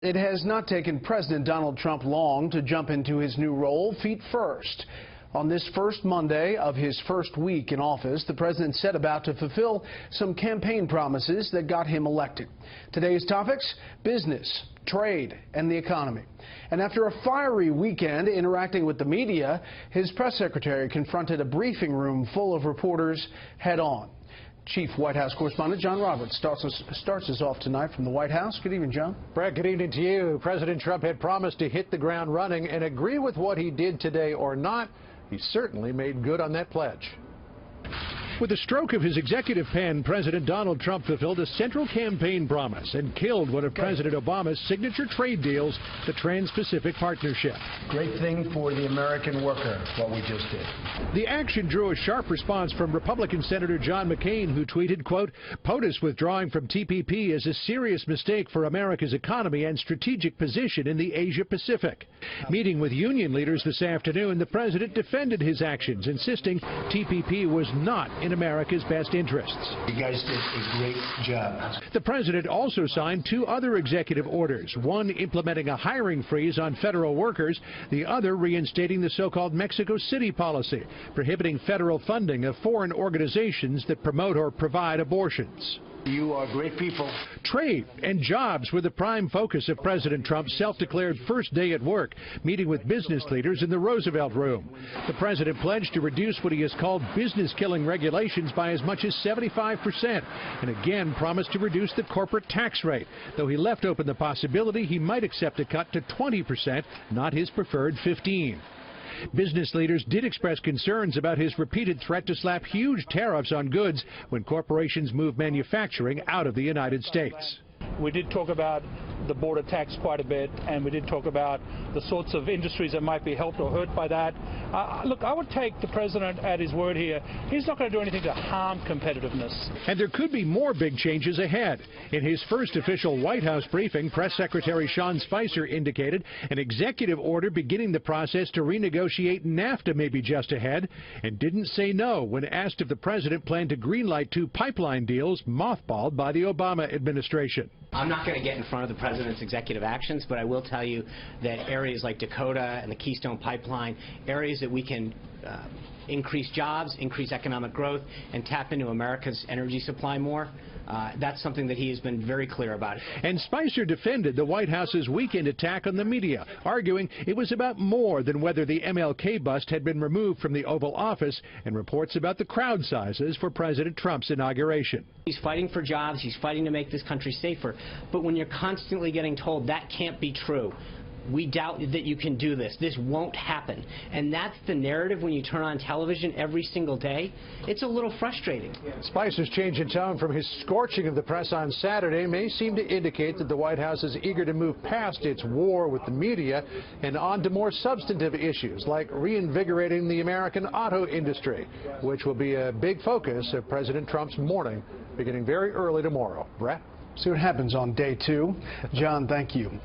It has not taken President Donald Trump long to jump into his new role feet first. On this first Monday of his first week in office, the president set about to fulfill some campaign promises that got him elected. Today's topics: business, trade, and the economy. And after a fiery weekend interacting with the media, his press secretary confronted a briefing room full of reporters head-on. Chief White House correspondent John Roberts starts us off tonight from the White House. Good evening, John. Brett, good evening to you. President Trump had promised to hit the ground running, and agree with what he did today or not, he certainly made good on that pledge. With a stroke of his executive pen, President Donald Trump fulfilled a central campaign promise and killed one of President Obama's signature trade deals, the Trans-Pacific Partnership. Great thing for the American worker, what we just did. The action drew a sharp response from Republican Senator John McCain, who tweeted, quote, "POTUS withdrawing from TPP is a serious mistake for America's economy and strategic position in the Asia-Pacific." Meeting with union leaders this afternoon, the president defended his actions, insisting TPP was not in America's best interests. You guys did a great job. The president also signed two other executive orders, one implementing a hiring freeze on federal workers, the other reinstating the so-called Mexico City policy, prohibiting federal funding of foreign organizations that promote or provide abortions. You are great people. Trade and jobs were the prime focus of President Trump's self-declared first day at work, meeting with business leaders in the Roosevelt Room. The president pledged to reduce what he has called business-killing regulations by as much as 75%, and again promised to reduce the corporate tax rate, though he left open the possibility he might accept a cut to 20%, not his preferred 15%. Business leaders did express concerns about his repeated threat to slap huge tariffs on goods when corporations move manufacturing out of the United States. We did talk about the border tax quite a bit, and we did talk about the sorts of industries that might be helped or hurt by that. Look, I would take the president at his word here. He's not going to do anything to harm competitiveness. And there could be more big changes ahead. In his first official White House briefing, Press Secretary Sean Spicer indicated an executive order beginning the process to renegotiate NAFTA may be just ahead, and didn't say no when asked if the president planned to greenlight two pipeline deals mothballed by the Obama administration. I'm not going to get in front of the president's executive actions, but I will tell you that areas like Dakota and the Keystone Pipeline, areas that we can increase jobs, increase economic growth, and tap into America's energy supply more, that's something that he has been very clear about. And Spicer defended the White House's weekend attack on the media, arguing it was about more than whether the MLK bust had been removed from the Oval Office and reports about the crowd sizes for President Trump's inauguration. He's fighting for jobs, he's fighting to make this country safer, but when you're constantly getting told that can't be true, we doubt that you can do this, this won't happen, and that's the narrative when you turn on television every single day, it's a little frustrating. Spicer's change in tone from his scorching of the press on Saturday may seem to indicate that the White House is eager to move past its war with the media and on to more substantive issues like reinvigorating the American auto industry, which will be a big focus of President Trump's morning beginning very early tomorrow. Brett? See what happens on day two. John, thank you.